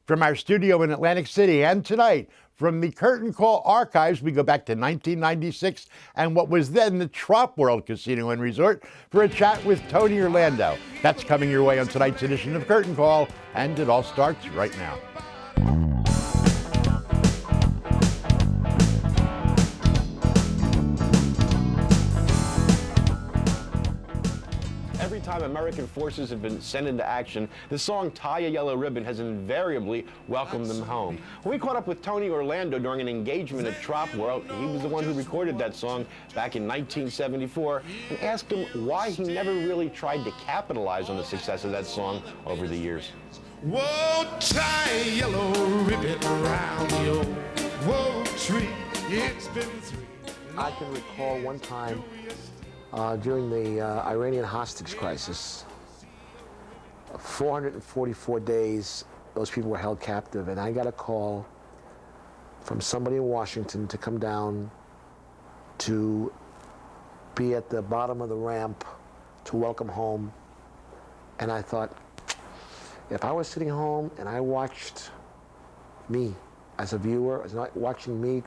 From our studio in Atlantic City, and tonight, from the Curtain Call archives, we go back to 1996 and what was then the Trop World Casino and Resort for a chat with Tony Orlando. That's coming your way on tonight's edition of Curtain Call, and it all starts right now. Every time American forces have been sent into action, the song Tie a Yellow Ribbon has invariably welcomed them home. When we caught up with Tony Orlando during an engagement at Trop World, he was the one who recorded that song back in 1974, and asked him why he never really tried to capitalize on the success of that song over the years. Whoa, tie a yellow ribbon around your whoa tree. It's been 3. I can recall one time during the Iranian hostage crisis, 444 days, those people were held captive, and I got a call from somebody in Washington to come down to be at the bottom of the ramp to welcome home. And I thought, if I was sitting home and I watched me as a viewer, watching me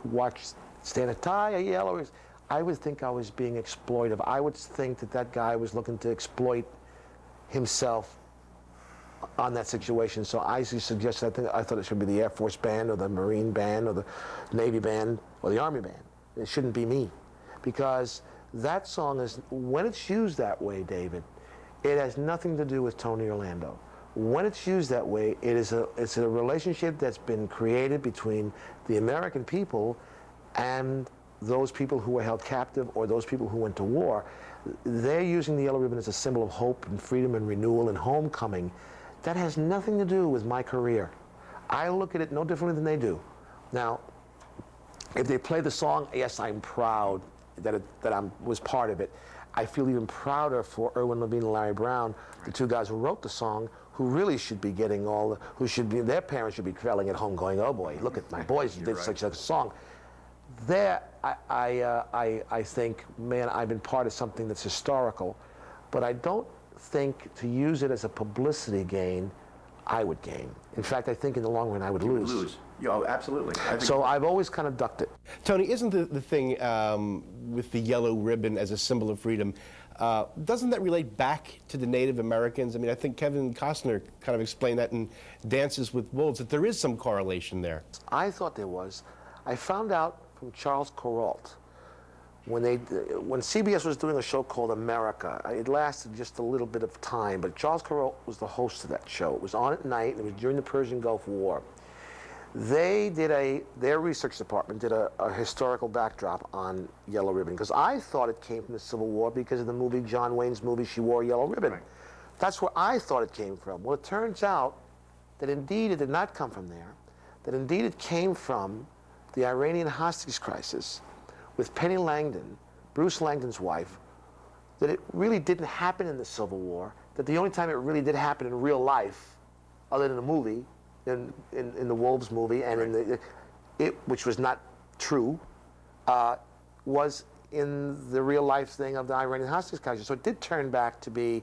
stand a tie, a yellow, I would think I was being exploitive. I would think that that guy was looking to exploit himself on that situation. So I suggested, I thought it should be the Air Force band or the Marine band or the Navy band or the Army band. It shouldn't be me. Because that song is, when it's used that way, David, it has nothing to do with Tony Orlando. When it's used that way, it's a relationship that's been created between the American people and those people who were held captive or those people who went to war. They're using the yellow ribbon as a symbol of hope and freedom and renewal and homecoming. That has nothing to do with my career. I look at it no differently than they do. Now, if they play the song, yes, I'm proud that I was part of it. I feel even prouder for Irwin Levine and Larry Brown, the two guys who wrote the song, who really should be getting their parents should be trailing at home going, oh boy, look at my boys, did such a song. There, I think, man, I've been part of something that's historical, but I don't think to use it as a publicity gain, I would gain. In fact, I think in the long run, I would lose. Oh, absolutely. So I've always kind of ducked it. Tony, isn't the thing with the yellow ribbon as a symbol of freedom, doesn't that relate back to the Native Americans? I mean, I think Kevin Costner kind of explained that in Dances with Wolves, that there is some correlation there. I thought there was. I found out from Charles Kuralt when CBS was doing a show called America. It lasted just a little bit of time, but Charles Kuralt was the host of that show. It was on at night, and it was during the Persian Gulf War. Their research department did a historical backdrop on Yellow Ribbon, because I thought it came from the Civil War because of the movie, John Wayne's movie, She Wore a Yellow Ribbon. Right. That's where I thought it came from. Well, it turns out that indeed it did not come from there, that indeed it came from the Iranian hostage crisis with Penny Langdon, Bruce Langdon's wife, that it really didn't happen in the Civil War, that the only time it really did happen in real life, other than a movie, in the Wolves movie, and right. Which was not true, was in the real life thing of the Iranian hostage crisis. So it did turn back to be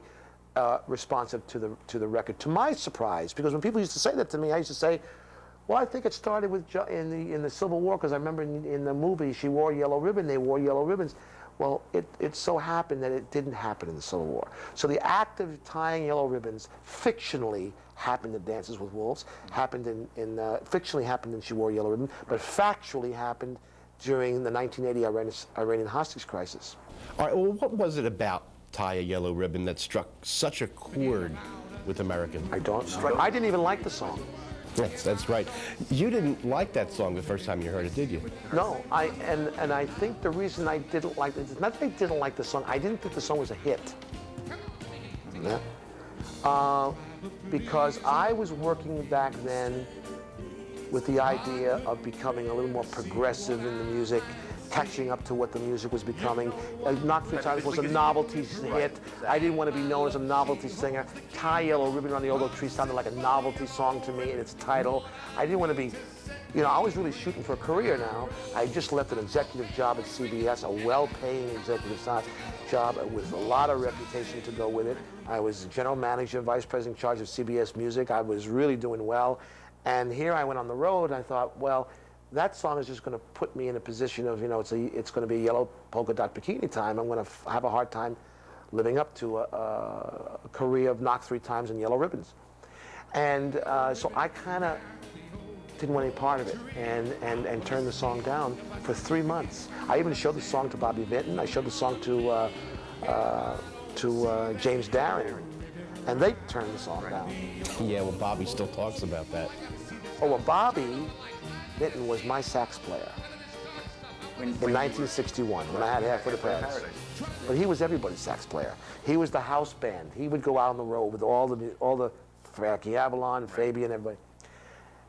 responsive to the record. To my surprise, because when people used to say that to me, I used to say, well, I think it started with in the Civil War, because I remember in the movie She Wore a Yellow Ribbon, they wore yellow ribbons. Well, it so happened that it didn't happen in the Civil War. So the act of tying yellow ribbons fictionally happened in Dances with Wolves, fictionally happened in She Wore a Yellow Ribbon, but factually happened during the 1980 Iranian hostage crisis. All right, well, what was it about Tie a Yellow Ribbon that struck such a chord with Americans? I didn't even like the song. Yes, that's right. You didn't like that song the first time you heard it, did you? No, and I think the reason I didn't like it, it's not that I didn't like the song, I didn't think the song was a hit. Yeah. Because I was working back then with the idea of becoming a little more progressive in the music, catching up to what the music was becoming. Knock 3 Times was a novelty hit. I didn't want to be known as a novelty singer. Tie Yellow Ribbon on the Old Oak Tree sounded like a novelty song to me in its title. I didn't want to be, I was really shooting for a career now. I just left an executive job at CBS, a well-paying executive job with a lot of reputation to go with it. I was general manager, vice president in charge of CBS Music. I was really doing well. And here I went on the road, and I thought, well, that song is just going to put me in a position of, it's going to be yellow polka dot bikini time. I'm going to have a hard time living up to a career of knock 3 times and yellow ribbons. And so I kind of didn't want any part of it and turned the song down for 3 months. I even showed the song to Bobby Vinton. I showed the song to James Darren, and they turned the song down. Yeah, well, Bobby still talks about that. Oh, well, Bobby Vinton was my sax player in 1961 when I had Half for the Paradise. But he was everybody's sax player. He was the house band. He would go out on the road with all the Frankie Avalon, Fabian, everybody.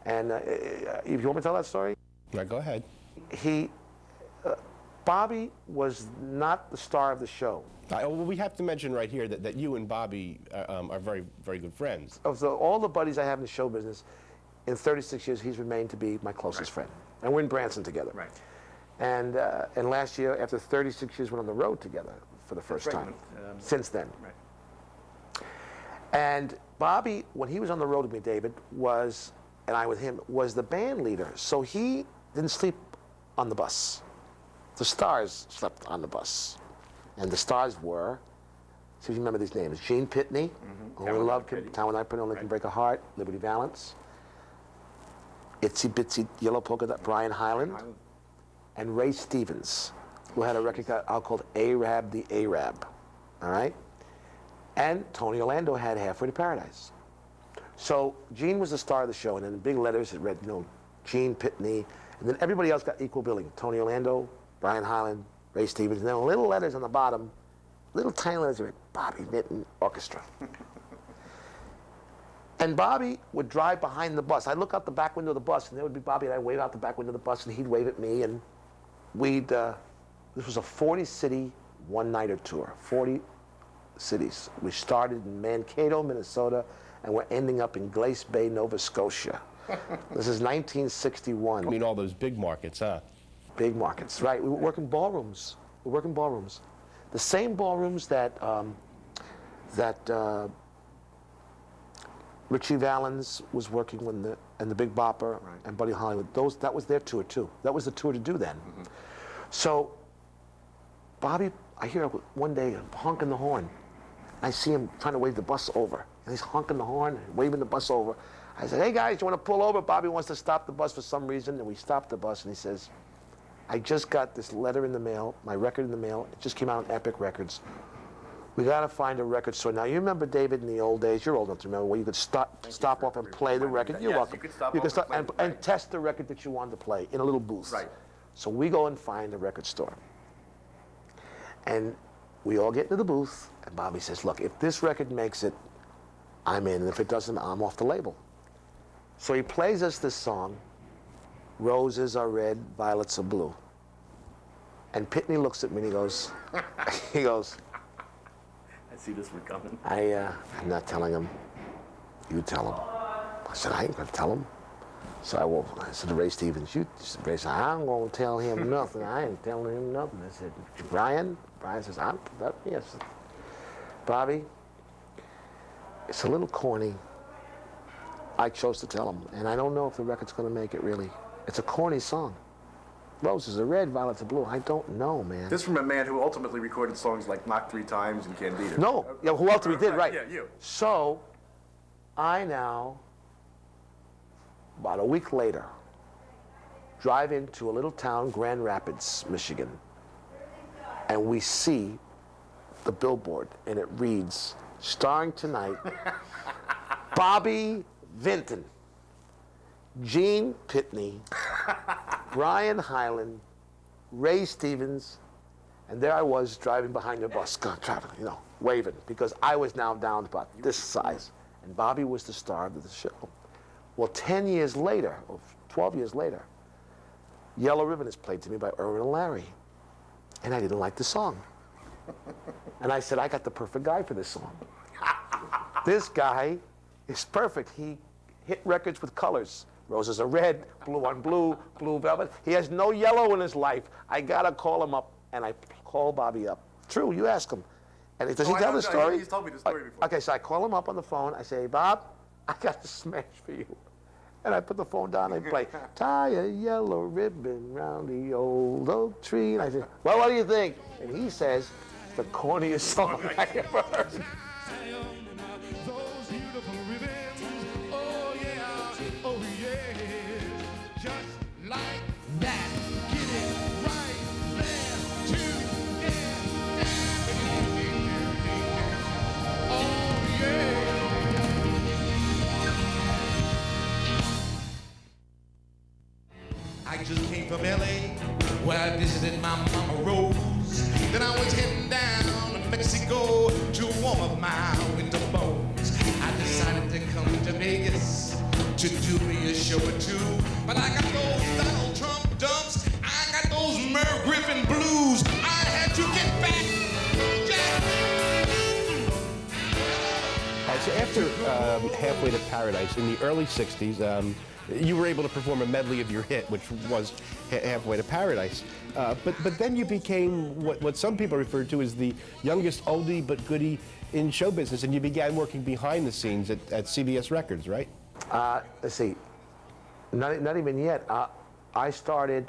And if you want me to tell that story? Right, go ahead. Bobby was not the star of the show. Well, we have to mention right here that you and Bobby are very, very good friends. Of all the buddies I have in the show business, in 36 years, he's remained to be my closest friend. And we're in Branson together. Right. And last year, after 36 years, we're on the road together for the first time. Since then. Right. And Bobby, when he was on the road with me, David, and I with him, was the band leader. So he didn't sleep on the bus. The stars slept on the bus. And the stars were, see if you remember these names, Gene Pitney, Only Love Can, Town When I Put Only Can Break a Heart, Liberty Valance, Itsy Bitsy Yellow Polka Dot, Brian Hyland, and Ray Stevens, who had a record out called Arab the Arab, all right? And Tony Orlando had Halfway to Paradise. So Gene was the star of the show, and in big letters it read, Gene Pitney, and then everybody else got equal billing. Tony Orlando, Brian Hyland, Ray Stevens, and then little letters on the bottom, little tiny letters that read, Bobby Vinton Orchestra. And Bobby would drive behind the bus. I'd look out the back window of the bus, and there would be Bobby, and I'd wave out the back window of the bus, and he'd wave at me, and this was a 40-city one-nighter tour, 40 cities. We started in Mankato, Minnesota, and we're ending up in Glace Bay, Nova Scotia. This is 1961. I mean, all those big markets, huh? Big markets, right. We were working ballrooms. We were working ballrooms. The same ballrooms that Richie Valens was working and the Big Bopper and Buddy Hollywood. That was their tour too. That was the tour to do then. So Bobby, I hear one day honking the horn. I see him trying to wave the bus over. And he's honking the horn, waving the bus over. I said, hey guys, you want to pull over? Bobby wants to stop the bus for some reason. And we stopped the bus, and he says, I just got this letter in the mail, my record in the mail. It just came out on Epic Records. We got to find a record store. Now, you remember, David, in the old days, you're old enough to remember, where you could stop off and play the record. You're welcome. You could stop and test the record that you wanted to play in a little booth. Right. So we go and find a record store. And we all get into the booth, and Bobby says, look, if this record makes it, I'm in, and if it doesn't, I'm off the label. So he plays us this song, Roses Are Red, Violets Are Blue. And Pitney looks at me and he goes, I see this one coming. I'm not telling him. You tell him. I said, I ain't gonna tell him. So I said to Ray Stevens, Ray said, I'm gonna tell him nothing. I ain't telling him nothing. I said, Brian says, yes. Bobby, it's a little corny. I chose to tell him, and I don't know if the record's gonna make it really. It's a corny song. Roses are red, violets are blue. I don't know, man. This from a man who ultimately recorded songs like Knock 3 Times and Candida. No, yeah, who else we did, right? Yeah, you. So, I now, about a week later, drive into a little town, Grand Rapids, Michigan, and we see the billboard, and it reads, starring tonight, Bobby Vinton, Gene Pitney, Brian Hyland, Ray Stevens, and there I was driving behind the bus, traveling, waving, because I was now down about this size. And Bobby was the star of the show. Well, 10 years later, or 12 years later, Yellow Ribbon is played to me by Irwin and Larry. And I didn't like the song. And I said, I got the perfect guy for this song. This guy is perfect. He hit records with colors. Roses are red, blue on blue, blue velvet. He has no yellow in his life. I gotta call him up, and I call Bobby up. True, you ask him. And does he tell the story? He's told me the story before. Okay, so I call him up on the phone. I say, hey, Bob, I got a smash for you. And I put the phone down and I play, tie a yellow ribbon round the old oak tree. And I said, well, what do you think? And he says, it's the corniest song I ever heard. Those beautiful ribbons, oh yeah, oh yeah, just like that. Get it right there, too, oh yeah. I just came from L.A., where I visited my mama Rose. Then I was heading down to Mexico to warm up my winter bones. I decided to come to Vegas to do me a show or two. But I got those Donald Trump dumps, I got those Merv Griffin blues. I had to get back. So after Halfway to Paradise in the early 60s, you were able to perform a medley of your hit, which was Halfway to Paradise. But then you became what some people refer to as the youngest oldie but goodie in show business, and you began working behind the scenes at CBS Records, right? Let's see, not even yet. I started,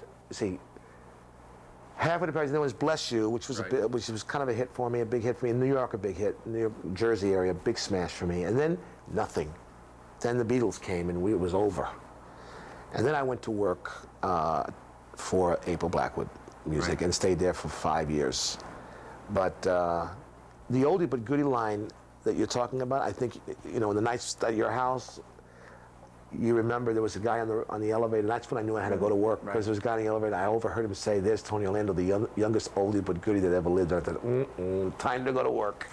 Halfway to Paradise, then was Bless You, which was which was kind of a hit for me, a big hit for me. In New York, a big hit. New York, Jersey area, big smash for me. And then nothing. Then the Beatles came and it was over. And then I went to work for April Blackwood Music and stayed there for 5 years. But the oldie but goodie line that you're talking about, I think, you know, in the nights at your house, you remember there was a guy on the elevator, and that's when I knew I had to go to work, because there was a guy on the elevator. I overheard him say, "There's Tony Orlando, the youngest oldie but goodie that ever lived." And I thought, time to go to work.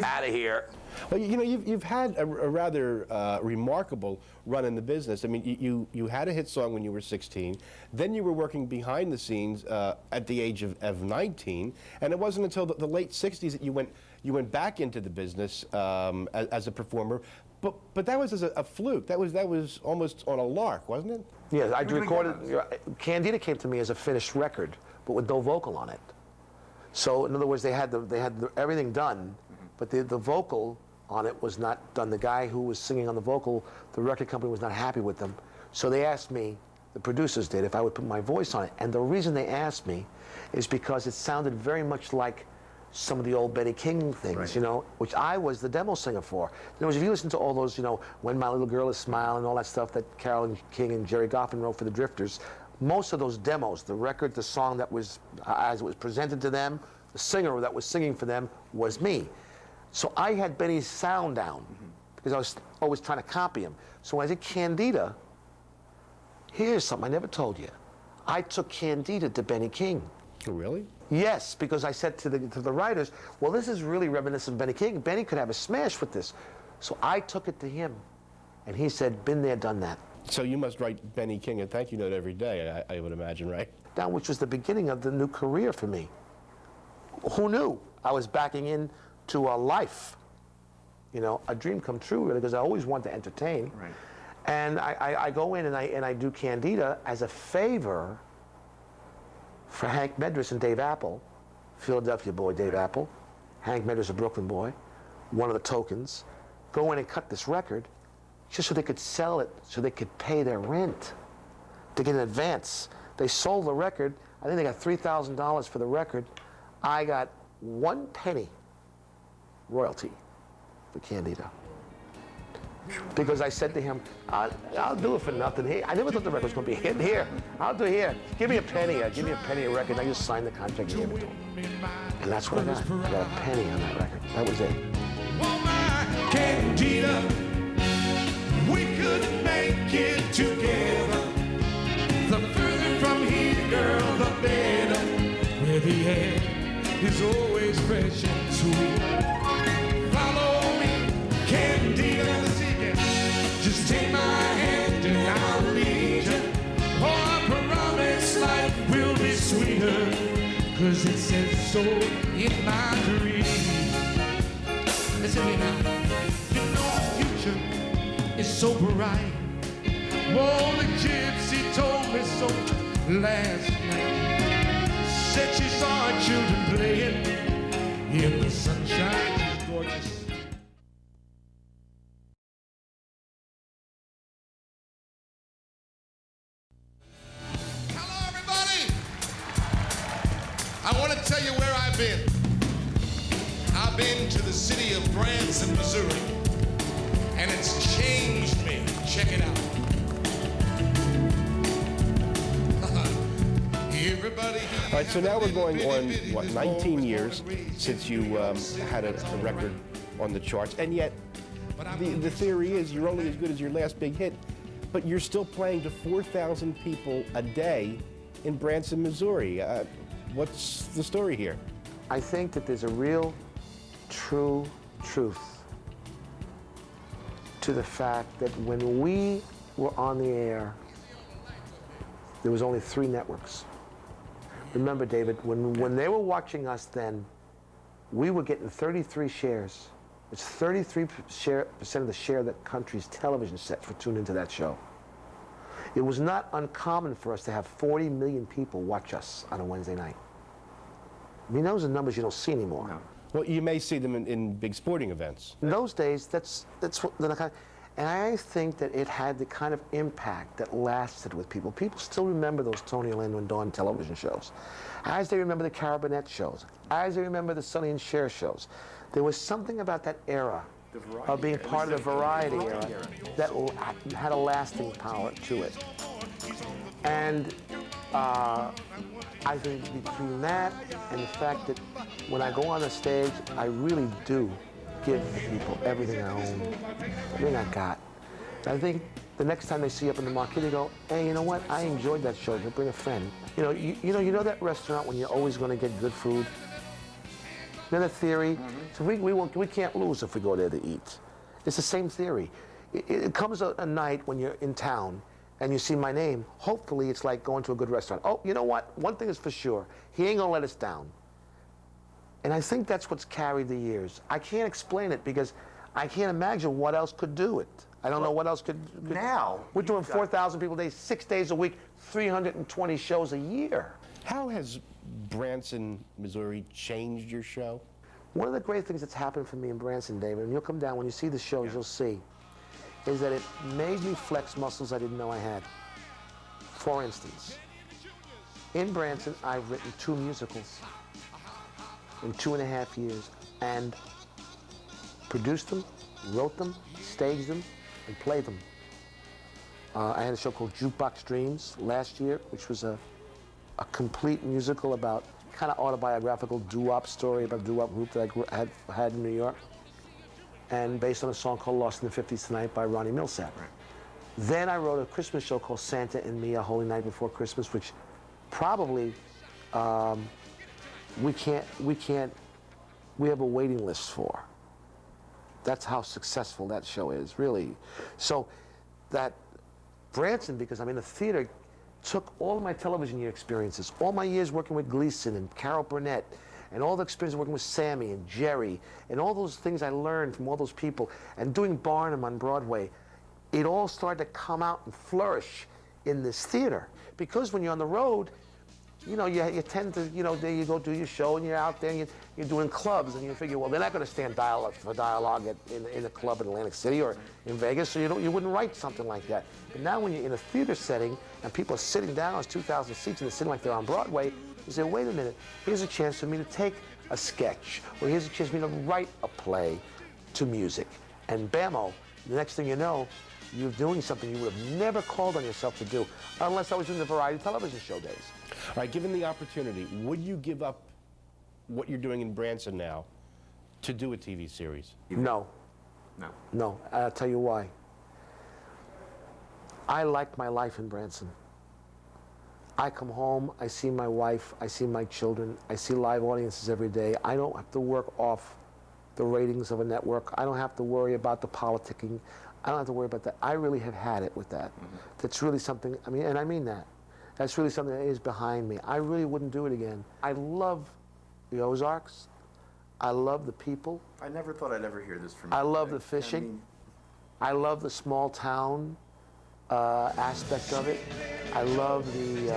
Out of here. Well, you know, you've had a rather remarkable run in the business. I mean, you had a hit song when you were 16. Then you were working behind the scenes at the age of 19, and it wasn't until the late 60s that you went back into the business as a performer. But that was as a fluke. That was almost on a lark, wasn't it? Yeah, I recorded. Candida came to me as a finished record, but with no vocal on it. So in other words, they had everything done, but the vocal on it was not done. The guy who was singing on the vocal, the record company was not happy with them. So they asked me, the producers did, if I would put my voice on it. And the reason they asked me is because it sounded very much like some of the old Benny King things, you know, which I was the demo singer for. In other words, if you listen to all those, you know, When My Little Girl Is Smiling, all that stuff that Carole King and Jerry Goffin wrote for the Drifters, most of those demos, the record, the song that was, as it was presented to them, the singer that was singing for them was me. So I had Benny's sound down, because I was always trying to copy him. So when I did Candida, here's something I never told you. I took Candida to Benny King. Oh, really? Yes, because I said to the writers, well, this is really reminiscent of Benny King. Benny could have a smash with this. So I took it to him, and he said, been there, done that. So you must write Benny King a thank you note every day, I would imagine, right? Now, which was the beginning of the new career for me. Who knew? I was backing into a life, you know, a dream come true, really, because I always wanted to entertain. Right. And I go in and I do Candida as a favor for Hank Medris and Dave Apple, Philadelphia boy Dave Apple, Hank Medris, a Brooklyn boy, one of the tokens, go in and cut this record just so they could sell it, so they could pay their rent, to get an advance. They sold the record. I think they got $3,000 for the record. I got 1 penny royalty for Candida. Because I said to him, I'll do it for nothing. Here, I never thought the record was going to be a hit. Here, I'll do it here. Give me a penny. Give me a penny a record. I just signed the contract and gave it to him. And that's what I got. I got a penny on that record. That was it. Oh my Candida, we could make it together. The further from here, girl, the better. Where the air is always fresh and sweet. Follow me, Candida. Just take my hand and I'll lead you. Oh, I promise life will be sweeter, 'cause it says so in my dream. Listen to me now. You know the future is so bright. Oh, the gypsy told me so last night. Said she saw her children playing in the sunshine. She's gorgeous. tell you where I've been. I've been to the city of Branson, Missouri, and it's changed me. Check it out. Everybody. All right, so now we're going on, what, 19 years since you had a record on the charts, and yet the theory is you're only as good as your last big hit, but you're still playing to 4,000 people a day in Branson, Missouri. What's the story here? I think that there's a real, true truth to the fact that when we were on the air, there was only 3 networks. Remember, David, when they were watching us then, we were getting 33 shares. It's 33% of the share that country's television set for tune into that show. It was not uncommon for us to have 40 million people watch us on a Wednesday night. I mean, those are numbers you don't see anymore. No. Well, you may see them in big sporting events. In those days, that's what the kind of, and I think that it had the kind of impact that lasted with people. People still remember those Tony Orlando and Dawn television shows, as they remember the Cara Burnett shows, as they remember the Sonny and Cher shows. There was something about that era of being part of the variety era that had a lasting power to it. And I think between that and the fact that when I go on the stage, I really do give the people everything I own, everything I got. I think the next time they see you up in the market, they go, hey, you know what? I enjoyed that show. You bring a friend. You know that restaurant when you're always going to get good food? You know that theory? So we can't lose if we go there to eat. It's the same theory. It comes a night when you're in town and you see my name. Hopefully, it's like going to a good restaurant. Oh, you know what? One thing is for sure. He ain't going to let us down. And I think that's what's carried the years. I can't explain it because I can't imagine what else could do it. I don't know what else could. Now we're doing 4,000 people a day, 6 days a week, 320 shows a year. How has Branson, Missouri changed your show? One of the great things that's happened for me in Branson, David, and you'll come down when you see the shows, you'll see, is that it made me flex muscles I didn't know I had. For instance, in Branson, I've written 2 musicals in 2.5 years, and produced them, wrote them, staged them, and played them. I had a show called Jukebox Dreams last year, which was a complete musical about kind of autobiographical doo-wop story about a doo-wop group that I had in New York, and based on a song called Lost in the 50s Tonight by Ronnie Millsap. Right. Then I wrote a Christmas show called Santa and Me, A Holy Night Before Christmas, which probably we have a waiting list for. That's how successful that show is, really. So that Branson, because I'm in the theater, took all of my television year experiences, all my years working with Gleason and Carol Burnett, and all the experience working with Sammy and Jerry, and all those things I learned from all those people, and doing Barnum on Broadway, it all started to come out and flourish in this theater. Because when you're on the road, you know, you tend to, you know, there you go do your show, and you're out there, and you're doing clubs, and you figure, well, they're not going to stand for dialogue in a club in Atlantic City or in Vegas, so you wouldn't write something like that. But now when you're in a theater setting, and people are sitting down, it's 2,000 seats, and they're sitting like they're on Broadway, you say, wait a minute, here's a chance for me to take a sketch, or here's a chance for me to write a play to music. And bammo, the next thing you know, you're doing something you would have never called on yourself to do, unless I was in the variety television show days. All right, given the opportunity, would you give up what you're doing in Branson now to do a TV series? No. No. No, I'll tell you why. I like my life in Branson. I come home, I see my wife, I see my children, I see live audiences every day. I don't have to work off the ratings of a network. I don't have to worry about the politicking. I don't have to worry about that. I really have had it with that. Mm-hmm. That's really something, I mean, and I mean that. That's really something that is behind me. I really wouldn't do it again. I love the Ozarks. I love the people. I never thought I'd ever hear this from you. I love the fishing. I love the small town aspect of it. I love the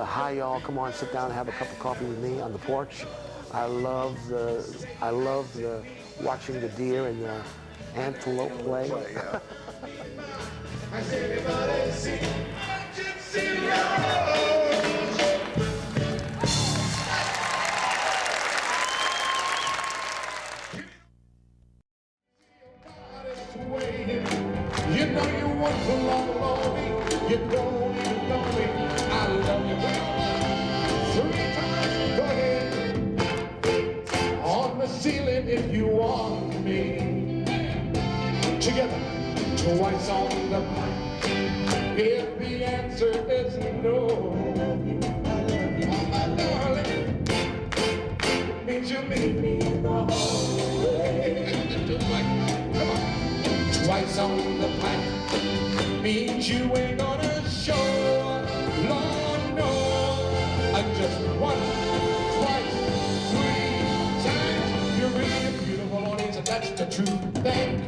hi y'all, come on, sit down and have a cup of coffee with me on the porch. I love the watching the deer and the antelope play. Yeah. You don't even know me. I love you well. 3 times, go ahead. On the ceiling if you want me. Together, twice on the pipe. If the answer is no, my darling, it means you leave me in the hallway. Come on. Twice on the pipe means you ain't gonna show. Lord, no. Just 1, twice, 3 times. You're really a beautiful audience, and that's the truth. Thank